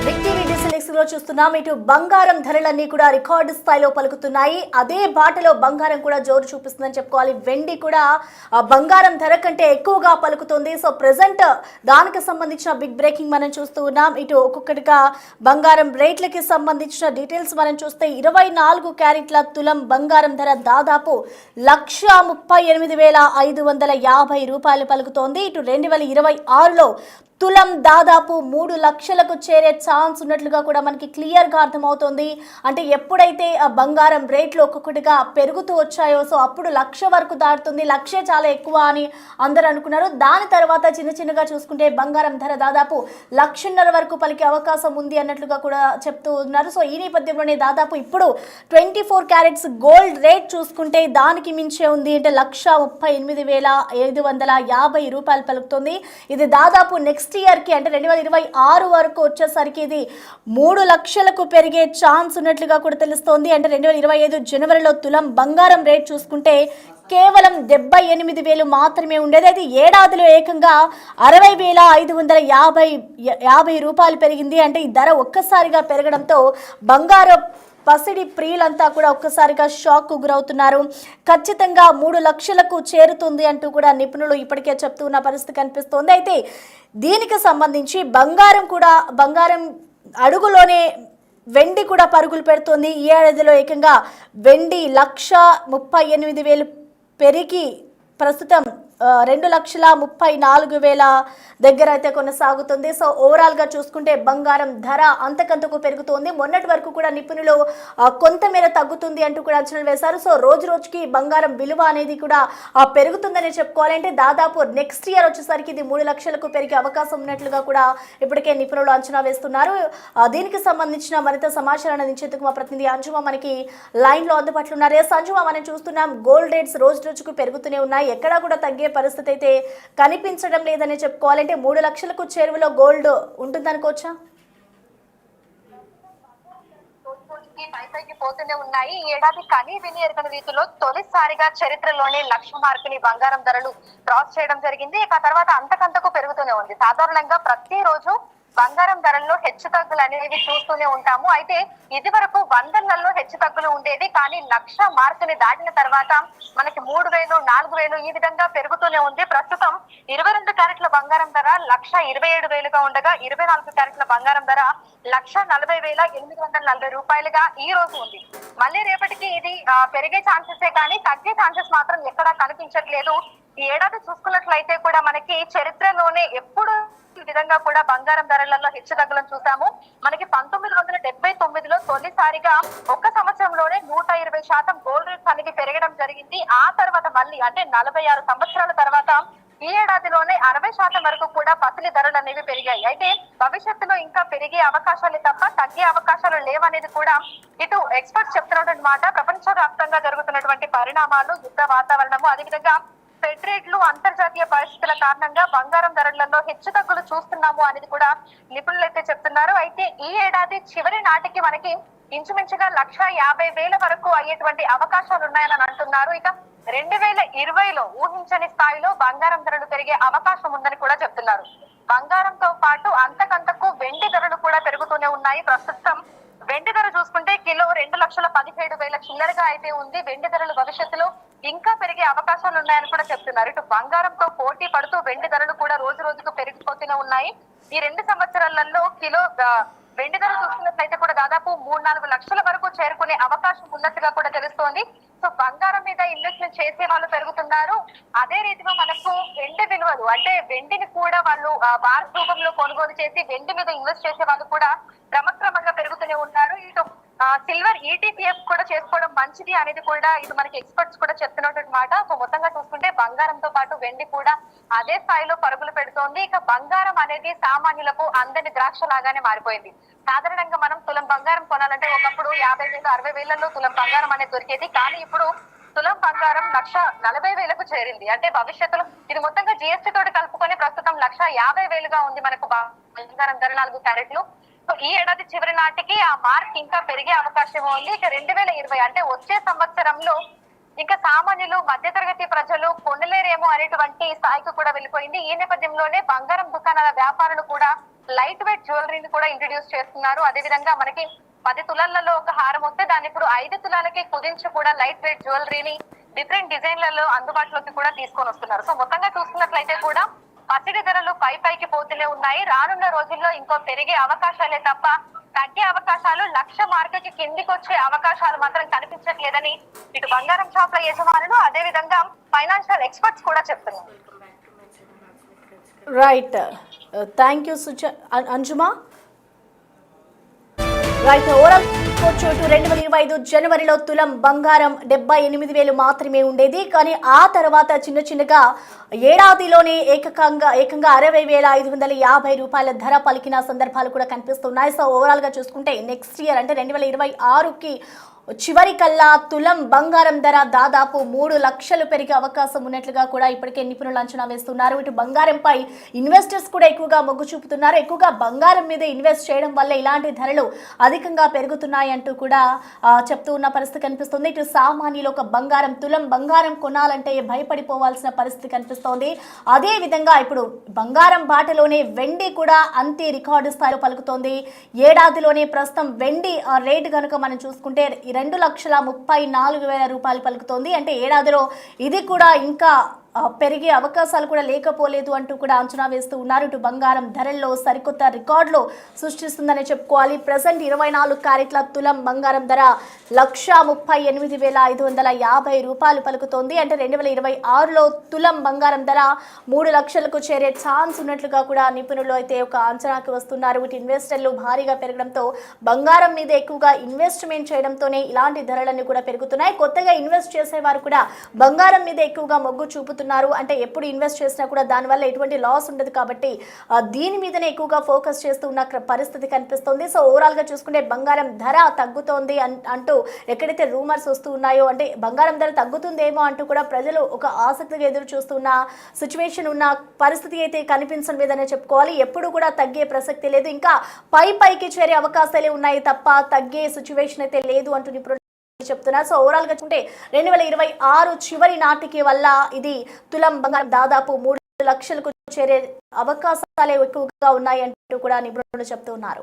Big TV digital లో చూస్తున్నాం. ఇటు బంగారం ధరలన్నీ కూడా రికార్డు స్థాయిలో పలుకుతున్నాయి. అదే బాటలో బంగారం కూడా జోరు చూపిస్తుందని చెప్పుకోవాలి. వెండి కూడా బంగారం ధర కంటే ఎక్కువగా పలుకుతుంది. సో ప్రెసెంట్ దానికి సంబంధించిన బిగ్ బ్రేకింగ్ మనం చూస్తూ ఉన్నాం. ఇటు ఒక్కొక్కటిగా బంగారం రేట్లకి సంబంధించిన డీటెయిల్స్ మనం చూస్తే 24 క్యారెట్ల తులం బంగారం ధర దాదాపు 1,38,550 రూపాయలు పలుకుతోంది. ఇటు 2026లో తులం దాదాపు 3 లక్షలకు చేరే ఛాన్స్ ఉన్నట్లుగా కూడా మనకి క్లియర్గా అర్థమవుతుంది. అంటే ఎప్పుడైతే ఆ బంగారం రేట్లు ఒక్కొక్కటిగా పెరుగుతూ వచ్చాయో సో అప్పుడు 1,00,000 వరకు దాటుతుంది. 1,00,000 చాలా ఎక్కువ అని అందరూ అనుకున్నారు. దాని తర్వాత చిన్న చిన్నగా చూసుకుంటే బంగారం ధర దాదాపు 1,50,000 వరకు పలికే అవకాశం ఉంది అన్నట్లుగా కూడా చెప్తూ ఉన్నారు. సో ఈ నేపథ్యంలోనే దాదాపు ఇప్పుడు 24 క్యారెట్స్ గోల్డ్ రేట్ చూసుకుంటే దానికి మించే ఉంది. అంటే 1,38,550 రూపాయలు పలుకుతుంది. ఇది దాదాపు నెక్స్ట్ ఇయర్ కి అంటే 2026 వరకు వచ్చేసరికి ఇది 3 లక్షలకు పెరిగే ఛాన్స్ ఉన్నట్లుగా కూడా తెలుస్తోంది. అంటే 2025 జనవరిలో తులం బంగారం రేట్ చూసుకుంటే కేవలం 78,000 మాత్రమే ఉండేది. అది ఏడాదిలో ఏకంగా 60,550 రూపాయలు పెరిగింది. అంటే ఈ ధర ఒక్కసారిగా పెరగడంతో బంగారం పసిడి ప్రియులంతా కూడా ఒక్కసారిగా షాక్ కు గురవుతున్నారు. ఖచ్చితంగా 3 లక్షలకు చేరుతుంది అంటూ కూడా నిపుణులు ఇప్పటికే చెప్తున్న పరిస్థితి కనిపిస్తోంది. అయితే దీనికి సంబంధించి బంగారం అడుగులోనే వెండి కూడా పరుగులు పెడుతోంది. ఈ ఏడాదిలో ఏకంగా వెండి 1,38,000 పెరిగి ప్రస్తుతం 2,34,000 దగ్గర అయితే కొనసాగుతుంది. సో ఓవరాల్గా చూసుకుంటే బంగారం ధర అంతకంతకు పెరుగుతోంది. మొన్నటి వరకు కూడా నిపుణులు కొంతమేర తగ్గుతుంది అంటూ కూడా అంచనాలు వేశారు. సో రోజు రోజుకి బంగారం విలువ అనేది కూడా పెరుగుతుందని చెప్పుకోవాలంటే దాదాపు నెక్స్ట్ ఇయర్ వచ్చేసరికి ఇది 3 లక్షలకు పెరిగే అవకాశం ఉన్నట్లుగా కూడా ఇప్పటికే నిపుణులు అంచనా వేస్తున్నారు. దీనికి సంబంధించిన మరింత సమాచారాన్ని అందించేందుకు మా ప్రతినిధి అంజుమ మనకి లైన్లో అందుబాటులో ఉన్నారు. అంజుమ, మనం చూస్తున్నాం గోల్డ్ రేట్స్ రోజు రోజుకు పెరుగుతూనే ఉన్నాయి. ఎక్కడా కూడా తగ్గే పరిస్థితి అయితే కనిపించడం లేదని చెప్పుకోవాలంటే 3 లక్షలకు చేరువలో గోల్డ్ ఉంటుందనుకోవచ్చా? పైపైకి పోతూనే ఉన్నాయి. ఈ ఏడాది కనీ విని ఎరుగని రీతిలో తొలిసారిగా చరిత్రలోనే 1,00,000 మార్కుని బంగారం ధరలు క్రాస్ చేయడం జరిగింది. ఇక తర్వాత అంతకంతకు పెరుగుతూనే ఉంది. సాధారణంగా ప్రతిరోజు బంగారం ధరల్లో హెచ్చు తగ్గులు అనేవి చూస్తూనే ఉంటాము. అయితే ఇది వరకు వందలలో హెచ్చు తగ్గులు ఉండేది. కానీ 1,00,000 మార్కుని దాటిన తర్వాత మనకి 3,000, 4,000 ఈ విధంగా పెరుగుతూనే ఉంది. ప్రస్తుతం 22 క్యారెట్ల బంగారం ధర 1,27,000గా ఉండగా 24 క్యారెట్ల బంగారం ధర 1,40,840 రూపాయలుగా ఈ రోజు ఉంది. మళ్ళీ రేపటికి ఇది పెరిగే ఛాన్సెసే కానీ తగ్గే ఛాన్సెస్ మాత్రం ఎక్కడా కనిపించట్లేదు. ఈ ఏడాది చూసుకున్నట్లయితే కూడా మనకి చరిత్రలోనే ఎప్పుడు ఈ విధంగా కూడా బంగారం ధరలలో హెచ్చుతగ్గులను చూసాము. మనకి 1979లో తొలిసారిగా ఒక్క సంవత్సరంలోనే 120% గోల్డ్ రేట్స్ అనేది పెరగడం జరిగింది. ఆ తర్వాత మళ్ళీ అంటే 46 సంవత్సరాల తర్వాత ఈ ఏడాదిలోనే 60% వరకు కూడా పసిలి ధరలు అనేవి పెరిగాయి. అయితే భవిష్యత్తులో ఇంకా పెరిగే అవకాశాలు తప్ప తగ్గే అవకాశాలు లేవనేది కూడా ఇటు ఎక్స్పర్ట్స్ చెప్తున్నటువంటి మాట. ప్రపంచ వ్యాప్తంగా జరుగుతున్నటువంటి పరిణామాలు, యుద్ధ వాతావరణము, అదేవిధంగా ఫెడ్ రేట్లు, అంతర్జాతీయ పరిస్థితుల కారణంగా బంగారం ధరలలో హెచ్చు తగ్గులు చూస్తున్నాము అనేది కూడా నిపుణులు అయితే చెప్తున్నారు. అయితే ఈ ఏడాది చివరి నాటికి మనకి ఇంచుమించుగా 1,50,000 వరకు అయ్యేటువంటి అవకాశాలు ఉన్నాయని అంటున్నారు. ఇక 2020లో ఊహించని స్థాయిలో బంగారం ధరలు పెరిగే అవకాశం ఉందని కూడా చెప్తున్నారు. బంగారంతో పాటు అంతకంతకు వెండి ధరలు కూడా పెరుగుతూనే ఉన్నాయి. ప్రస్తుతం వెండి ధర చూసుకుంటే కిలో 2,17,000 చిల్లరగా అయితే ఉంది. వెండి ధరలు భవిష్యత్తులో ఇంకా పెరిగే అవకాశాలు ఉన్నాయని కూడా చెప్తున్నారు. ఇటు బంగారంతో పోటీ పడుతూ వెండి ధరలు కూడా రోజు రోజుకు పెరిగిపోతూనే ఉన్నాయి. ఈ 2 సంవత్సరాలలో కిలో వెండి ధర చూసుకున్నట్లయితే కూడా దాదాపు 3-4 లక్షల వరకు చేరుకునే అవకాశం ఉన్నట్టుగా కూడా తెలుస్తోంది. సో బంగారం మీద ఇన్వెస్ట్మెంట్ చేసే వాళ్ళు పెరుగుతున్నారు. అదే రీతిలో మనకు వెండి విలువలు అంటే వెండిని కూడా వాళ్ళు బార్ రూపంలో కొనుగోలు చేసి వెండి మీద ఇన్వెస్ట్ చేసే వాళ్ళు కూడా క్రమక్రమంగా పెరుగుతూనే ఉన్నారు. ఇటు సిల్వర్ ఈటీపీఎఫ్ కూడా చేసుకోవడం మంచిది అనేది కూడా ఇది మనకి ఎక్స్పర్ట్స్ కూడా చెప్తున్నటువంటి మాట. సో మొత్తంగా చూసుకుంటే బంగారంతో పాటు వెండి కూడా అదే స్థాయిలో పరుగులు పెడుతోంది. ఇక బంగారం అనేది సామాన్యులకు అందని ద్రాక్ష లాగానే మారిపోయింది. సాధారణంగా మనం తులం బంగారం కొనాలంటే ఒకప్పుడు 50,000, 60,000లో తులం బంగారం అనేది దొరికేది. కానీ ఇప్పుడు తులం బంగారం 1,40,000కు చేరింది. అంటే భవిష్యత్తులో ఇది మొత్తంగా జిఎస్టీ తోటి కలుపుకొని ప్రస్తుతం 1,50,000గా ఉంది మనకు బంగారం ధర 4 క్యారెట్లు. సో ఈ ఏడాది చివరి నాటికి ఆ మార్క్ ఇంకా పెరిగే అవకాశం ఉంది. ఇక 2020 అంటే వచ్చే సంవత్సరంలో ఇంకా సామాన్యులు, మధ్యతరగతి ప్రజలు కొనలేరేమో అనేటువంటి స్థాయికి కూడా వెళ్ళిపోయింది. ఈ నేపథ్యంలోనే బంగారం దుకాణాల వ్యాపారులు కూడా లైట్ వెయిట్ జ్యువెలరీని కూడా ఇంట్రడ్యూస్ చేస్తున్నారు. అదే విధంగా మనకి 10 తులాలలో ఒక హారం వస్తే దాన్ని ఇప్పుడు 5 తులాలకి కుదించి కూడా లైట్ వెయిట్ జ్యువెలరీని డిఫరెంట్ డిజైన్లలో అందుబాటులోకి కూడా తీసుకొని వస్తున్నారు. సో మొత్తంగా చూస్తున్నట్లయితే కూడా పసిడి ధరలు పైకి పోతూనే ఉన్నాయి. రానున్న రోజుల్లో ఇంకో పెరిగే అవకాశాలే తప్ప తగ్గే అవకాశాలు, లక్ష మార్కెట్ కిందికి వచ్చే అవకాశాలు మాత్రం కనిపించట్లేదని ఇటు బంగారం షాప్ల యజమానులు అదే విధంగా ఫైనాన్షియల్ ఎక్స్పర్ట్స్ కూడా చెప్తున్నారు. రైట్, థ్యాంక్ యూ అంజుమా. రైట్, ఓవరాల్ చోటు 2025 జనవరిలో తులం బంగారం 78,000 మాత్రమే ఉండేది. కానీ ఆ తర్వాత చిన్నగా ఏడాదిలోనే ఏకంగా 60,550 రూపాయల ధర పలికిన సందర్భాలు కూడా కనిపిస్తున్నాయి. సో ఓవరాల్ గా చూసుకుంటే నెక్స్ట్ ఇయర్ అంటే 2026కి చివరికల్లా తులం బంగారం ధర దాదాపు 3 లక్షలు పెరిగే అవకాశం ఉన్నట్లుగా కూడా ఇప్పటికే నిపుణులు అంచనా వేస్తున్నారు. ఇటు బంగారంపై ఇన్వెస్టర్స్ కూడా ఎక్కువగా మొగ్గు చూపుతున్నారు. ఎక్కువగా బంగారం మీద ఇన్వెస్ట్ చేయడం వల్ల ఇలాంటి ధరలు అధికంగా పెరుగుతున్నాయి అంటూ కూడా చెప్తూ ఉన్న పరిస్థితి కనిపిస్తుంది. ఇటు సామాన్యులు ఒక తులం బంగారం కొనాలంటే భయపడిపోవాల్సిన పరిస్థితి కనిపిస్తోంది. అదే విధంగా ఇప్పుడు బంగారం బాటలోనే వెండి కూడా అంతే రికార్డు స్థాయిలో పలుకుతోంది. ఏడాదిలోనే ప్రస్తుతం వెండి రేటు కనుక మనం చూసుకుంటే 2,34,000 రూపాయలు పలుకుతోంది. అంటే ఏడాదిలో ఇది కూడా ఇంకా పెరిగే అవకాశాలు కూడా లేకపోలేదు అంటూ కూడా అంచనా వేస్తూ ఉన్నారు. ఇటు బంగారం ధరల్లో సరికొత్త రికార్డులు సృష్టిస్తుందని చెప్పుకోవాలి. ప్రజెంట్ 24 క్యారెట్ల తులం బంగారం ధర 1,38,550 రూపాయలు పలుకుతోంది. అంటే 2026లో తులం బంగారం ధర 3 లక్షలకు చేరే ఛాన్స్ ఉన్నట్లుగా కూడా నిపుణులు అయితే ఒక అంచనాకి వస్తున్నారు. ఇటు ఇన్వెస్టర్లు భారీగా పెరగడంతో బంగారం మీద ఎక్కువగా ఇన్వెస్ట్మెంట్ చేయడంతోనే ఇలాంటి ధరలన్నీ కూడా పెరుగుతున్నాయి. కొత్తగా ఇన్వెస్ట్ చేసేవారు కూడా బంగారం మీద ఎక్కువగా మొగ్గు చూపుతున్నారు. అంటే ఎప్పుడు ఇన్వెస్ట్ చేసినా కూడా దానివల్ల ఎటువంటి లాస్ ఉండదు కాబట్టి దీని మీదనే ఎక్కువగా ఫోకస్ చేస్తూ ఉన్న పరిస్థితి కనిపిస్తుంది. సో ఓవరాల్ గా చూసుకుంటే బంగారం ధర తగ్గుతోంది అంటూ ఎక్కడైతే రూమర్స్ వస్తూ ఉన్నాయో, అంటే బంగారం ధర తగ్గుతుందేమో అంటూ కూడా ప్రజలు ఒక ఆసక్తిగా ఎదురు చూస్తున్న సిచ్యువేషన్ ఉన్న పరిస్థితి అయితే కనిపించడం లేదనే చెప్పుకోవాలి. ఎప్పుడు కూడా తగ్గే ప్రసక్తి లేదు. ఇంకా పైకి చేరే అవకాశాలే ఉన్నాయి తప్ప తగ్గే సిచ్యువేషన్ అయితే లేదు అంటూ నిపుణులు చెప్తున్నారు. సో ఓవరాల్ గా చూంటే 2026 చివరి నాటికి వల్ల ఇది తులం బంగారం దాదాపు 3 లక్షలకు చేరే అవకాశాలే ఎక్కువగా ఉన్నాయి అంటూ కూడా నిపుణులు చెప్తున్నారు.